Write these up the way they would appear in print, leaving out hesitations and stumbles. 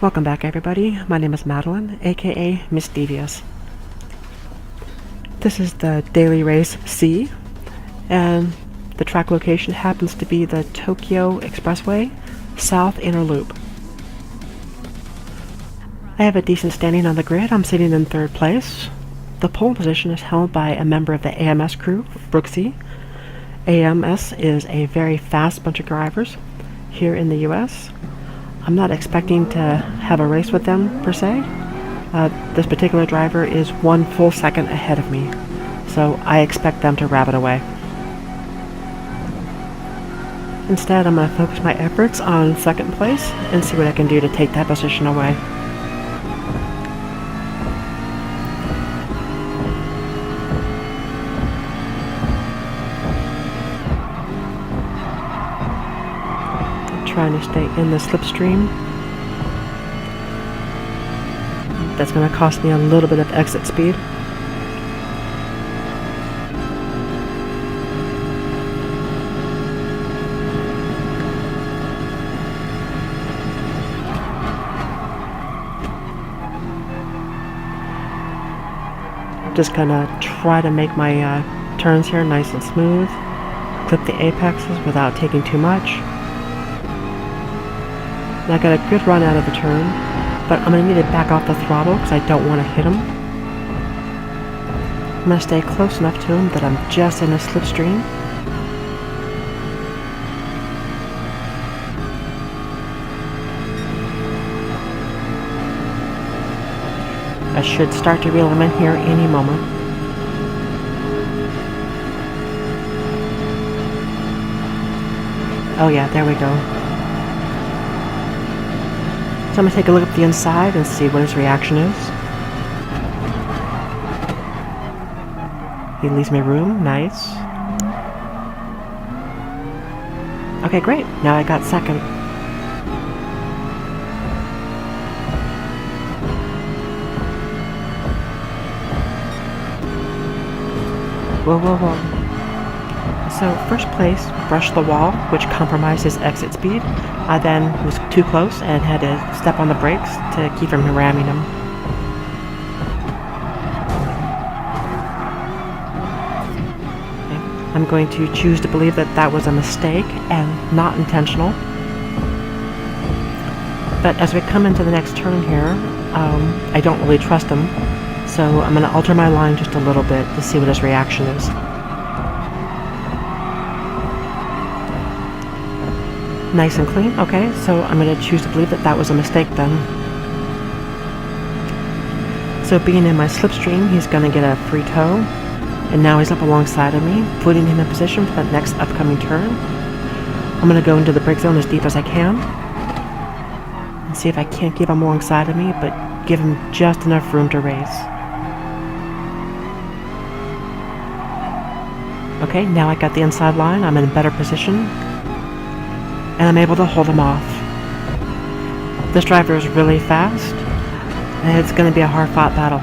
Welcome back, everybody. My name is Madeline, aka Miss Devious. This is the daily race C, and the track location happens to be the Tokyo Expressway South Inner Loop. I have a decent standing on the grid. I'm sitting in third place. The pole position is held by a member of the AMS crew, Brooksy. AMS is a very fast bunch of drivers here in the US. I'm not expecting to have a race with them, per se. This particular driver is 1 full second ahead of me, so I expect them to rabbit away. Instead, I'm going to focus my efforts on second place and see what I can do to take that position away. Trying to stay in the slipstream. That's going to cost me a little bit of exit speed. Just kind of try to make my turns here nice and smooth. Clip the apexes without taking too much. And I got a good run out of the turn, but I'm going to need to back off the throttle because I don't want to hit him. I'm going to stay close enough to him that I'm just in a slipstream. I should start to reel him in here any moment. Oh yeah, there we go. So I'm going to take a look at the inside and see what his reaction is. He leaves me room. Nice. Okay, great. Now I got second. Whoa, whoa, whoa. So first place brushed the wall, which compromised his exit speed. I then was too close and had to step on the brakes to keep from ramming him. Okay. I'm going to choose to believe that that was a mistake and not intentional. But as we come into the next turn here, I don't really trust him, so I'm going to alter my line just a little bit to see what his reaction is. Nice and clean. Okay, so I'm going to choose to believe that that was a mistake then. So being in my slipstream, he's going to get a free tow, and now he's up alongside of me, putting him in position for that next upcoming turn. I'm going to go into the brake zone as deep as I can, and see if I can't keep him alongside of me, but give him just enough room to race. Okay, now I got the inside line. I'm in a better position, and I'm able to hold him off. This driver is really fast, and it's going to be a hard-fought battle.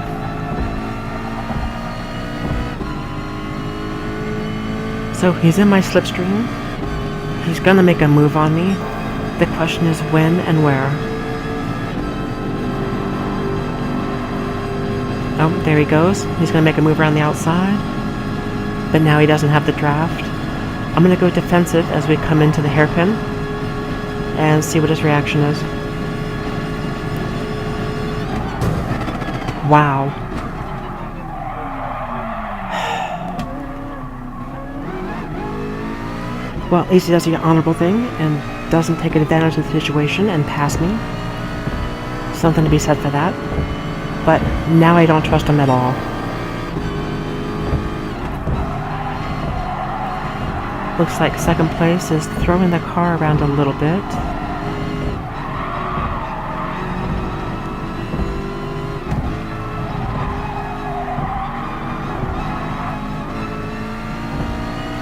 So he's in my slipstream. He's going to make a move on me. The question is when and where. Oh, there he goes. He's going to make a move around the outside, but now he doesn't have the draft. I'm going to go defensive as we come into the hairpin and see what his reaction is. Wow. Well, at least he does the honorable thing and doesn't take advantage of the situation and pass me. Something to be said for that. But now I don't trust him at all. Looks like second place is throwing the car around a little bit.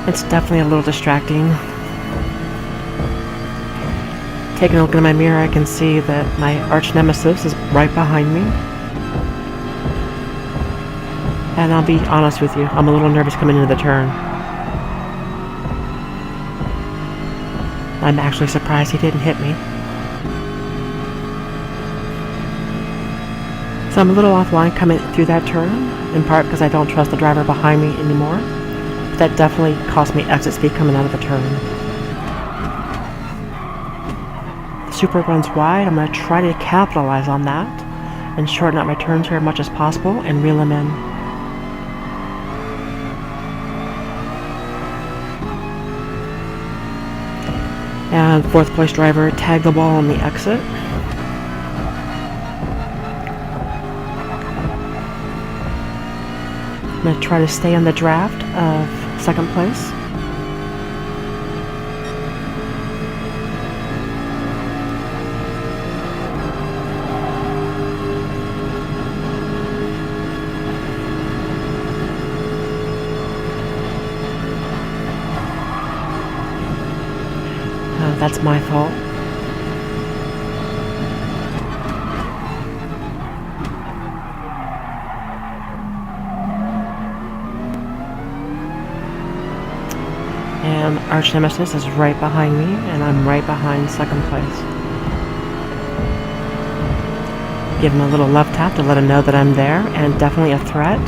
It's definitely a little distracting. Taking a look in my mirror, I can see that my arch nemesis is right behind me. And I'll be honest with you, I'm a little nervous coming into the turn. I'm actually surprised he didn't hit me. So I'm a little offline coming through that turn, in part because I don't trust the driver behind me anymore. But that definitely cost me exit speed coming out of the turn. The Supra runs wide. I'm going to try to capitalize on that and shorten out my turns here as much as possible and reel them in. And fourth place driver tagged the wall on the exit. I'm going to try to stay in the draft of second place. That's my fault. And Arch Nemesis is right behind me, and I'm right behind second place. Give him a little love tap to let him know that I'm there, and definitely a threat.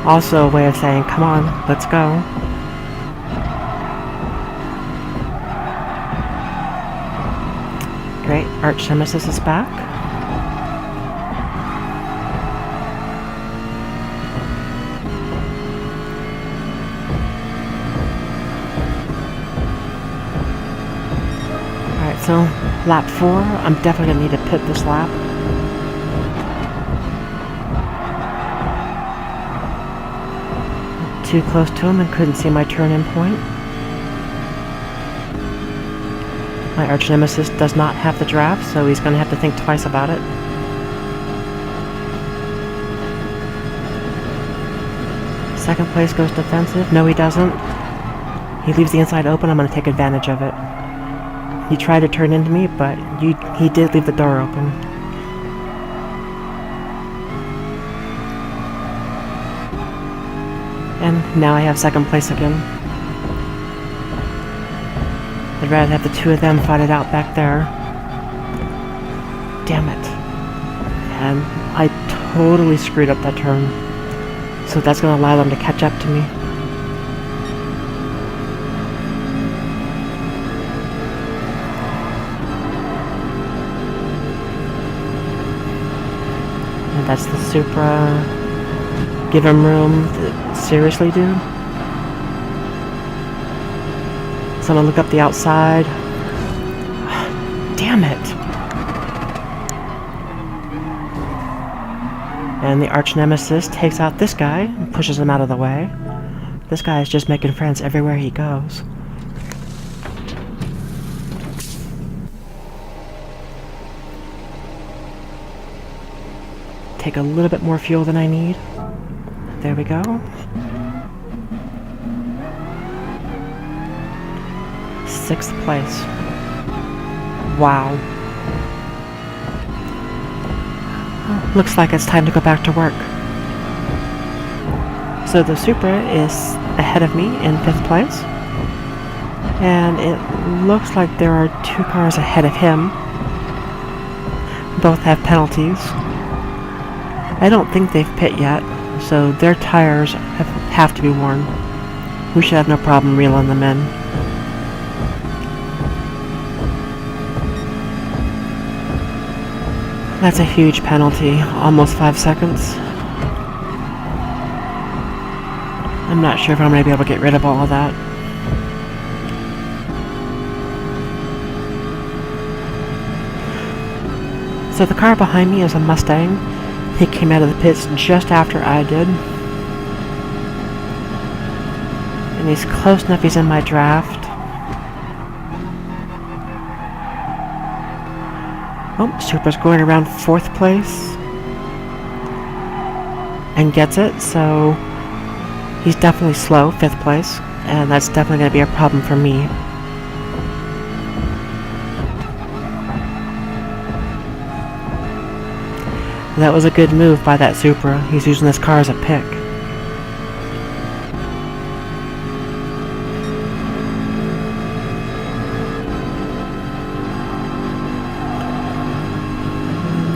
Also a way of saying, come on, let's go. Great, Arch Nemesis is back. Alright, so lap 4, I'm definitely going to need to pit this lap. Too close to him and couldn't see my turn-in point. My arch nemesis does not have the draft, so he's going to have to think twice about it. Second place goes defensive. No, he doesn't. He leaves the inside open. I'm going to take advantage of it. He tried to turn into me, but he did leave the door open. And now I have second place again. I'd rather have the two of them fight it out back there. Damn it. And I totally screwed up that turn. So that's going to allow them to catch up to me. And that's the Supra. Give him room. Seriously, dude? Someone look up the outside. Damn it. And the arch nemesis takes out this guy and pushes him out of the way. This guy is just making friends everywhere he goes. Take a little bit more fuel than I need. There we go. Sixth place. Wow. Looks like it's time to go back to work. So the Supra is ahead of me in 5th place. And it looks like there are 2 cars ahead of him. Both have penalties. I don't think they've pit yet, so their tires have to be worn. We should have no problem reeling them in. That's a huge penalty, almost 5 seconds. I'm not sure if I'm going to be able to get rid of all of that. So the car behind me is a Mustang. He came out of the pits just after I did. And he's close enough, he's in my draft. Oh, Supra's going around 4th place. And gets it, so he's definitely slow, 5th place. And that's definitely going to be a problem for me. That was a good move by that Supra. He's using this car as a pick.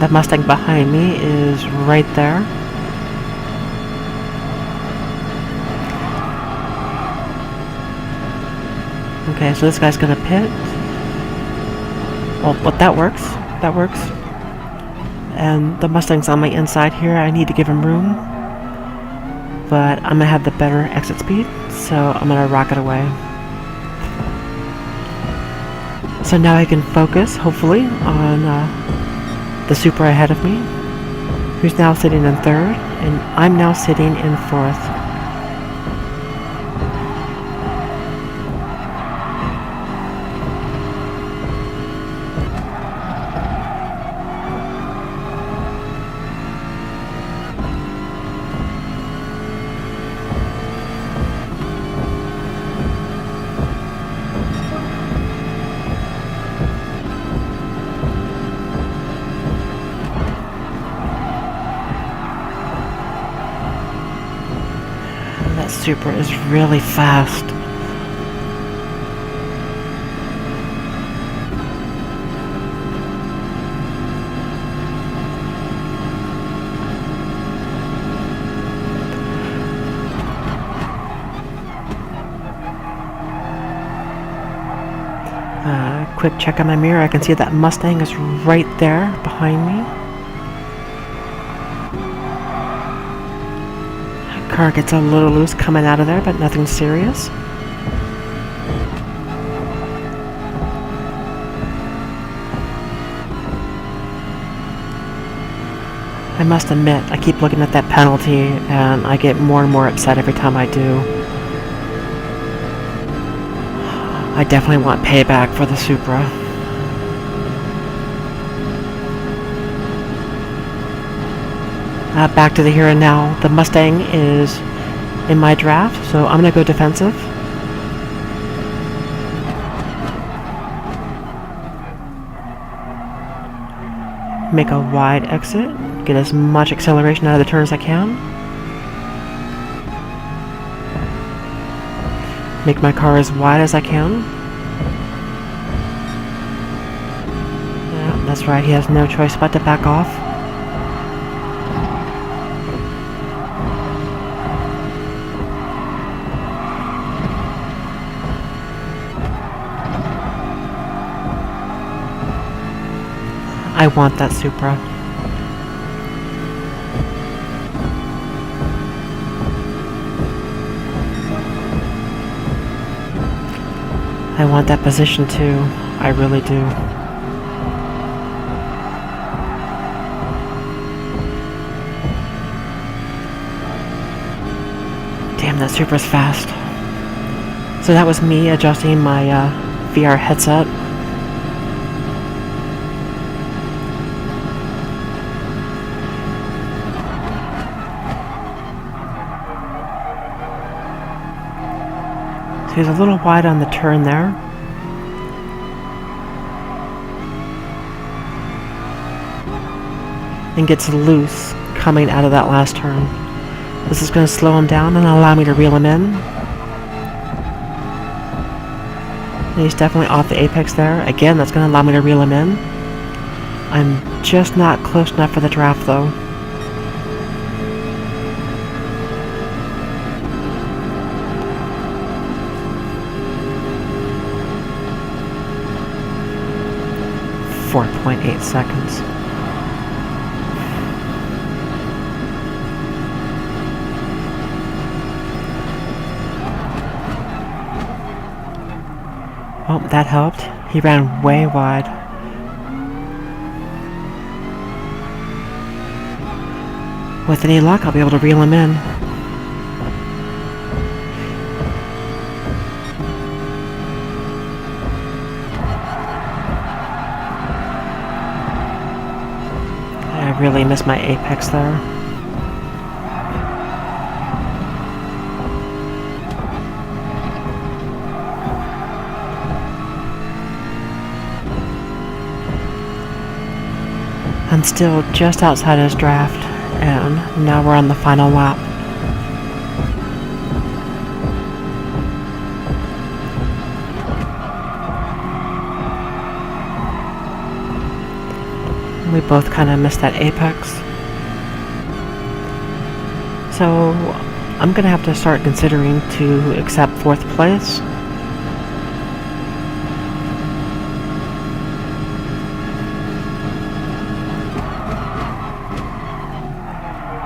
The Mustang behind me is right there. Okay, so this guy's gonna pit. Well, but that works. That works. And the Mustang's on my inside here. I need to give him room. But I'm gonna have the better exit speed, so I'm gonna rocket away. So now I can focus, hopefully, on the Supra ahead of me, who's now sitting in third, and I'm now sitting in fourth. That Supra is really fast. Quick check on my mirror. I can see that Mustang is right there behind me. Car gets a little loose coming out of there, but nothing serious. I must admit, I keep looking at that penalty, and I get more and more upset every time I do. I definitely want payback for the Supra. Back to the here and now. The Mustang is in my draft, so I'm going to go defensive. Make a wide exit. Get as much acceleration out of the turn as I can. Make my car as wide as I can. Yeah, that's right, he has no choice but to back off. I want that Supra. I want that position too. I really do. Damn, that Supra's fast. So that was me adjusting my VR headset. So he's a little wide on the turn there. And gets loose coming out of that last turn. This is going to slow him down and allow me to reel him in. And he's definitely off the apex there. Again, that's going to allow me to reel him in. I'm just not close enough for the draft though. .8 seconds. Oh, that helped. He ran way wide. With any luck, I'll be able to reel him in. I really missed my apex there. I'm still just outside his draft, and now we're on the final lap. We both kind of missed that apex. So I'm going to have to start considering to accept 4th place.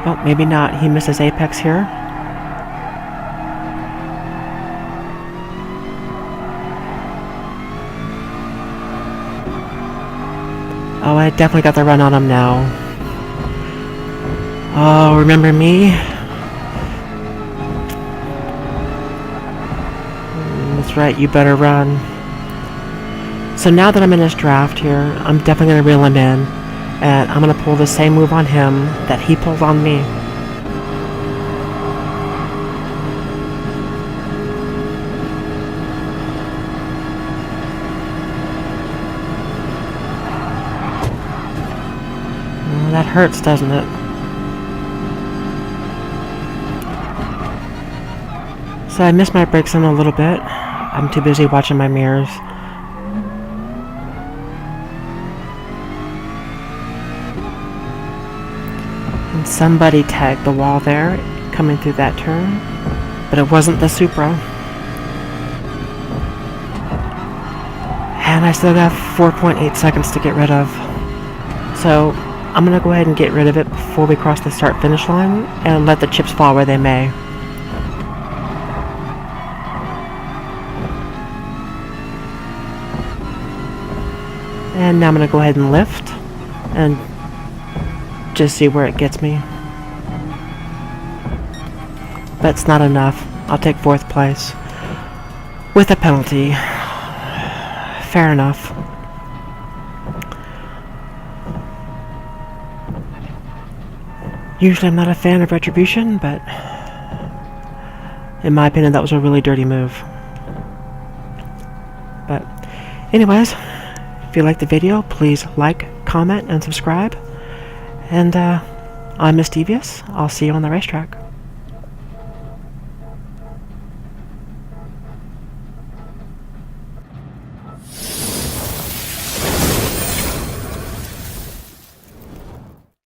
Oh, maybe not. He misses apex here. Oh, I definitely got the run on him now. Oh, remember me? That's right, you better run. So now that I'm in this draft here, I'm definitely going to reel him in. And I'm going to pull the same move on him that he pulled on me. That hurts, doesn't it? So I missed my brakes on a little bit. I'm too busy watching my mirrors. And somebody tagged the wall there, coming through that turn. But it wasn't the Supra. And I still got 4.8 seconds to get rid of. So I'm going to go ahead and get rid of it before we cross the start-finish line and let the chips fall where they may. And now I'm going to go ahead and lift and just see where it gets me. But it's not enough. I'll take 4th place with a penalty. Fair enough. Usually I'm not a fan of retribution, but in my opinion that was a really dirty move. But anyways, if you liked the video, please like, comment, and subscribe. And I'm Miss Devious. I'll see you on the racetrack.